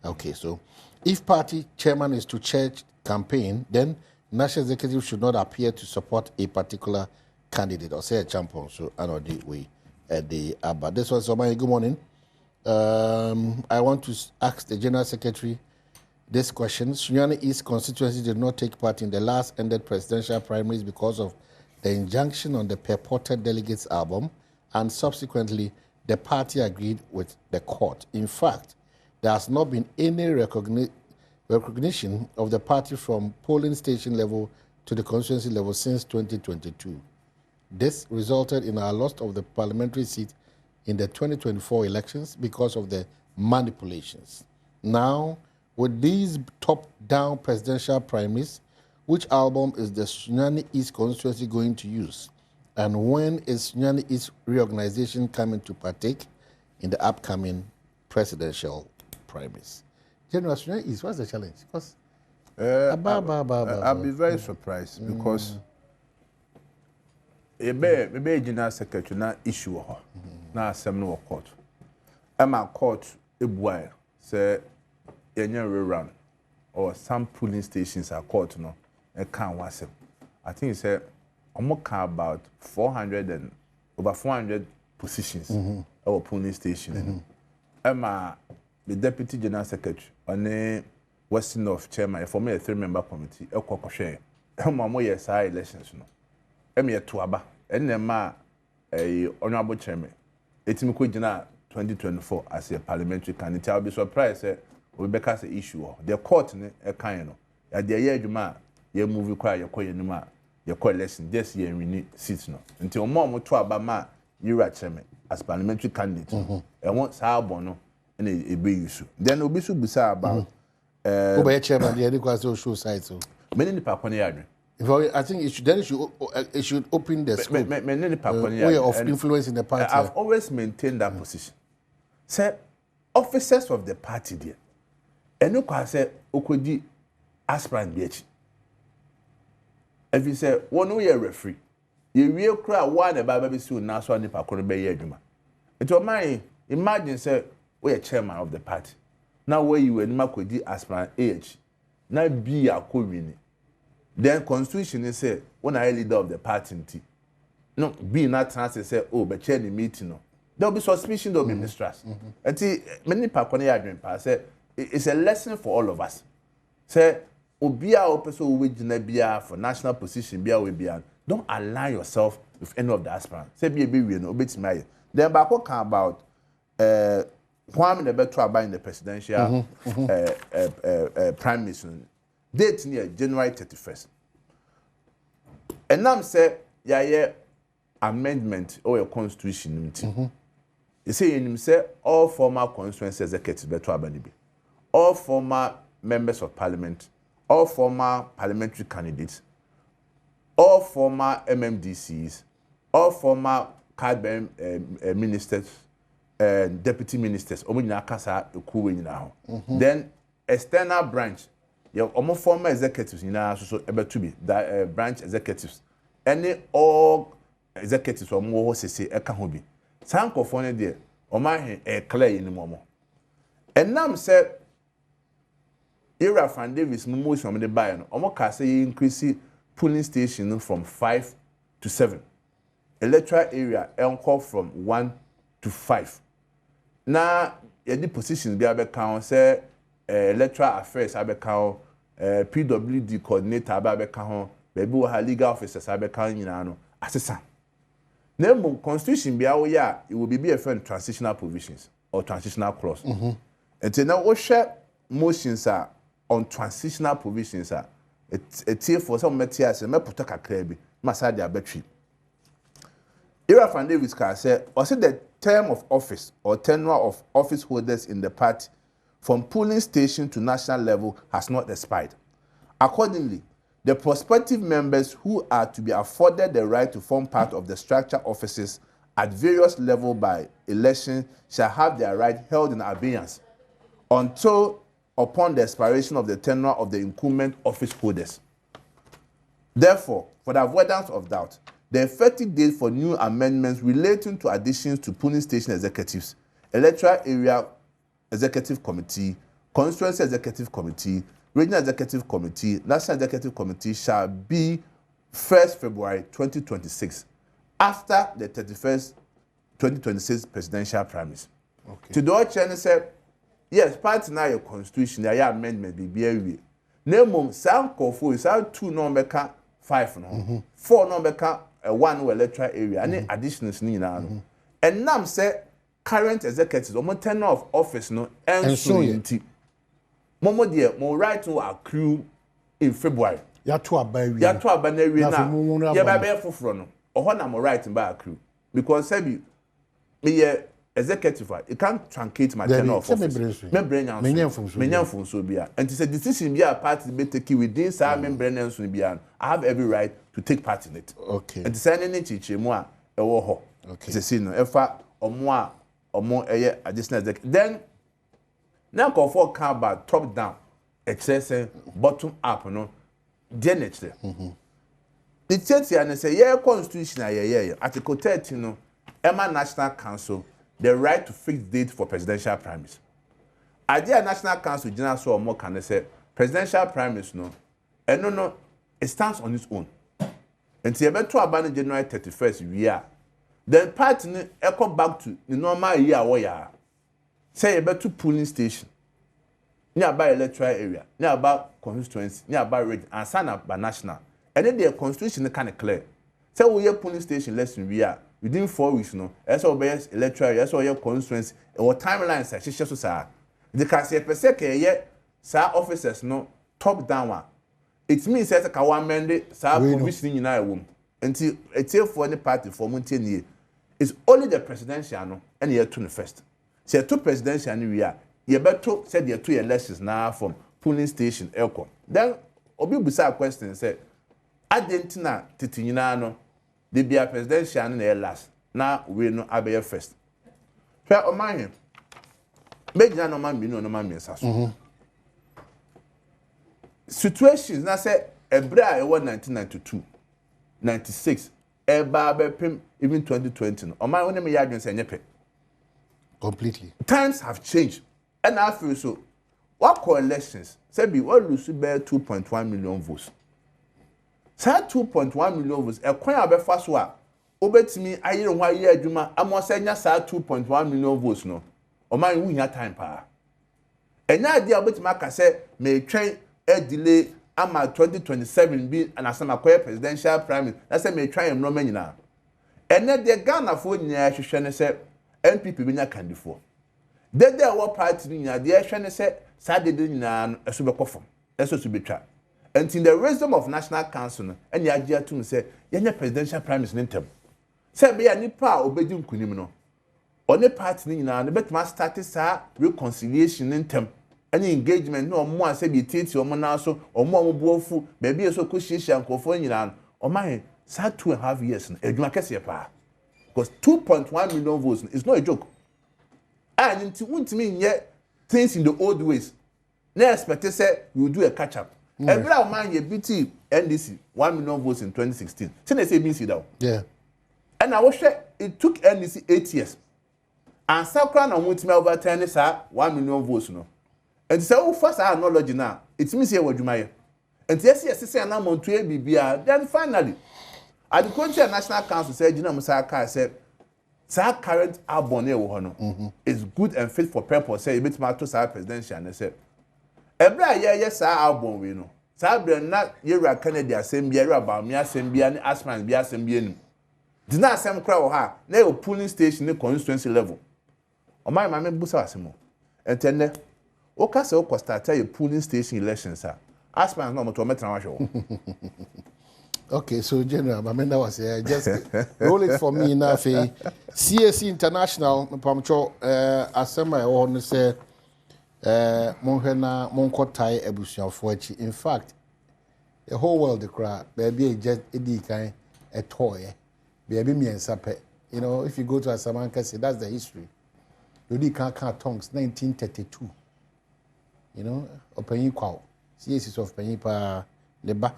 Speaker 1: Okay, so if party chairman is to church campaign, then national executive should not appear to support a particular candidate or say a champion. So I know the way the ABBA. This was somebody. Good morning. I want to ask the General Secretary this question. Sunyani East constituency did not take part in the last ended presidential primaries because of the injunction on the purported delegates album, and subsequently the party agreed with the court. In fact, there has not been any recognition of the party from polling station level to the constituency level since 2022. This resulted in our loss of the parliamentary seat in the 2024 elections because of the manipulations. Now, with these top-down presidential primaries, which album is the Sunyani East constituency going to use? And when is Sunyani East Reorganization coming to partake in the upcoming presidential primaries? General Student is what's the challenge? Because
Speaker 2: I'll be very surprised because maybe general secretary na issue ho na asem no court. Am court ebuai say yenye rerun or some polling stations are court no e kan wasem. I think he said almost about 400 and over 400 positions our polling station. The deputy general secretary on the Western North chairman for me a 3-member committee share. Yes, I elections no. Emi tuaba enema honorable chairman. Etimi ko gina 2024 as a parliamentary candidate. I'll be surprised say we be case issue. The court ne e kan no. Ya de ye adwuma ye move kwa ye koye nima ye ko election this year we seats no. Until omo tuaba ma yura chairman as parliamentary candidate. E won sa abon no and a be issue. Then obi su bisa about
Speaker 1: chairman the education show site so.
Speaker 2: Many nipa kwani yadwe.
Speaker 1: I think it should open the scope way of influence in the party.
Speaker 2: I've always maintained that position. Say, officers of the party there, and you can say, Okodi aspirant BH. If you say, one year referee, you real crowd one about baby soon now, so I need to be here. It was my imagine, say, we're chairman of the party. Now, where you were Makodi aspirant age, now be a co-winning. Then constitution is say when I leader of the party, no be not chance say but chair the meeting no. There will be suspicion, there will be mistrust. And see many pakone adwen pa say it's a lesson for all of us. Say obia o person we gina bia for national position bia we bia. Don't align yourself with any of the aspirants. Say be we no obetimi. Then bako kan about Kwame the better about in the presidential prime minister. Date near January 31st. And now say amendment or your constitution. You say in him say all former constituency executives better abanibi. All former members of parliament, all former parliamentary candidates, all former MMDCs, all former card ministers, deputy ministers. Then external branch. Your former executives in our so able to be that branch executives. Any all executives or more say a can be. Sanko for there, or my clear in the moment. And now said Era Fan Davis moves from the Bayern, almost say increase polling station from 5 to 7. Electoral area encore from 1 to 5. Now, the positions be able count say electoral affairs abeka PWD coordinator abeka ho baby we legal officers abeka nyina no asesa na mo constitution bia wo ya it will be a friend transitional provisions or transitional clause and now we share motions are on transitional provisions are it's here for some materials me put kakra bi masade abetwi Era Fan Davis can say or say the term of office or tenure of office holders in the party from polling station to national level has not expired. Accordingly, the prospective members who are to be afforded the right to form part of the structure offices at various levels by election shall have their right held in abeyance until upon the expiration of the tenure of the incumbent office holders. Therefore, for the avoidance of doubt, the effective date for new amendments relating to additions to polling station executives, electoral area Executive Committee, Constituency Executive Committee, Regional Executive Committee, National Executive Committee shall be 1st February 2026 after the 31st 2026 presidential primaries. Okay. To the other channel said, yes, party now your constitution, there are amendment be very. Name some call for is out 2 number 5 no, 4 number 1 electoral area, and additions ni na no. And now say current executives or tenure of office no and so yenti momo de mo right to accrue in February
Speaker 1: ya to abawi
Speaker 2: na ya ba be foforo no oho na mo right ba accrue because say me executive it can't truncate my tenure of office me brain so bia and to say decision bia party be take within some membrane so bia I have every right to take part in it.
Speaker 1: Okay.
Speaker 2: And to say any chichemu a e wo ho. Okay. To say no efa omo additional executive. Then Now go for about top down, excess bottom up, no. Dear nature. The church and say, yeah, constitution, yeah, Article 13, no, Emma National Council, the right to fix date for presidential primaries. Idea National Council, General so more can say, presidential primaries, no, and no, it stands on its own. Until about to abandon January 31st, year. Then party echo back to the normal year where say about two polling station. Nearby electoral area, nearby constituency, nearby region, and sign up by national. And then the constitution kind of clear. Say we have polling station less than we are within 4 weeks, no. That's all best electoral area, that's all your constituency or timelines. I should just say the case per second, yet, sir officers no top down one. It means that a Kawamende, sir, commissioning in our womb until a tail for any party for Montier. It's only the presidential no and year 21st. Say two presidential we are. You better said the 2 elections now from polling station Elko. Then Obi Busa question said, Argentina Titinano, the be a presidential and last. Now we know Abbey first. Fair or mine. Make no man be no man means. Situations now say a bra 1992, 96, a barber pim even 2020. Or my own me arguments and yepe.
Speaker 1: Completely.
Speaker 2: Times have changed. And I feel so. What coalitions? Say be what lose bear 2.1 million votes. Say 2.1 million votes. A coin abe fast wa. Obet me a year 1 year juma. I'm more saying say 2.1 million votes no. O man we have time pa. And now idea obet me say may train a delay. I'm at 2027 be and as my presidential primary. That's say may try and no now. And then the Ghana for near she say NPP be na can before. Then there were parties in the action say Saturday na a super coffin. That's to be trapped. And in the wisdom of National Council, and the idea to say, Yana presidential prime minister in term. Say be a nipa obedient kunimino. On the party in the bet must start sa reconciliation in term. Any engagement no more say be tate or monaso or more woeful, maybe so cushy and conforming or my sad 2.5 years in a pa. Because 2.1 million votes is not a joke. And it won't mean yet things in the old ways. Now expect say you do a catch up. Every man ye BT NDC 1 million votes in 2016. Say they say me sit down.
Speaker 1: Yeah.
Speaker 2: And I was sure it took NDC 8 years. And Sakran and won't me over 10 is 1 million votes no. And say oh first I acknowledge now. It means here what you may. And yes say an amount to BBR. Then finally, at the country National Council said Jina Musaka said Sa current Adom is good and fit for purpose. Say, bit matter to presidential and say, every year, yes, Adom we know. Sabra not year Kennedy, same year about me, same be an asman, be a same being. Did not some crowd ha, never polling station in constituency level. O my mamma Busasimo. And tender, Ocasio Costa tell you polling station elections, sir. Asman no to metro.
Speaker 1: Okay, so General, I mean that was just roll it for me now. CSC International, Pamcho, Asema, or say, Monhena, Monkotai, Ebusian Forchi. In fact, the whole world, the crowd, baby, just a toy, baby, me and Sape. You know, if you go to Asamanka, say that's the history. Lodi Kanka Tongues, 1932. You know, Open Kwao, CSC of Penipa, Leba.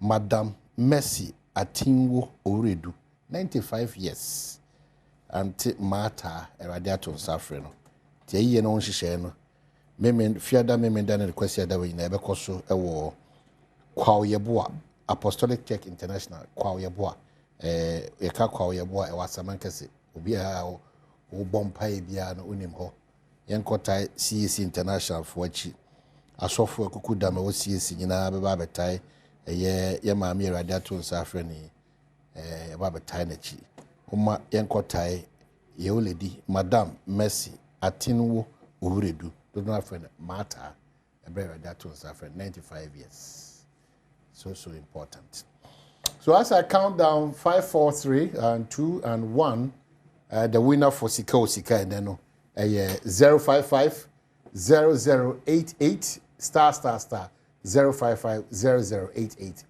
Speaker 1: Madam Mercy Atinwo Oredu, 95 years. Anti Mata Eradiaton Safreno. Tia no shisheno. Memen Fiada Memendan request that we never coso a war. Kwao Yabua, Apostolic Church International, Kwao Yabua, Eka Kwao Yabua, Wasamankasi, Ubia, Ubompai Biano Unimho, Yankotai CSC International for Chi. Asofo Kukudama was CSC in Ababatai. Ye mammy radiaton safreni, Babatai, Uma Yankotai, ye lady, Madame Mercy, Atinwo, Uredu, do not friend Mata, a bear radiaton safren, 95 years. So important. So as I count down 5, 4, 3, and 2, and 1, the winner for Sika and then 055 0088 *** 0550088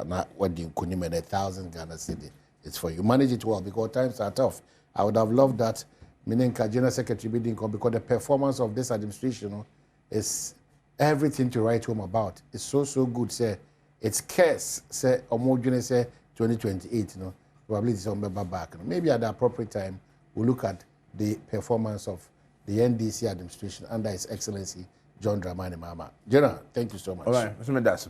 Speaker 1: ***. Now, what do you could 1,000 Ghana cedi? It's for you. Manage it well because times are tough. I would have loved that Minenka General Secretary bidding because the performance of this administration is everything to write home about. It's so good, say it's scarce, say Omojune say 2028, probably it's on back. Maybe at the appropriate time we'll look at the performance of the NDC administration under His Excellency John Dramani Mahama. General, thank you so much.
Speaker 2: All right, that's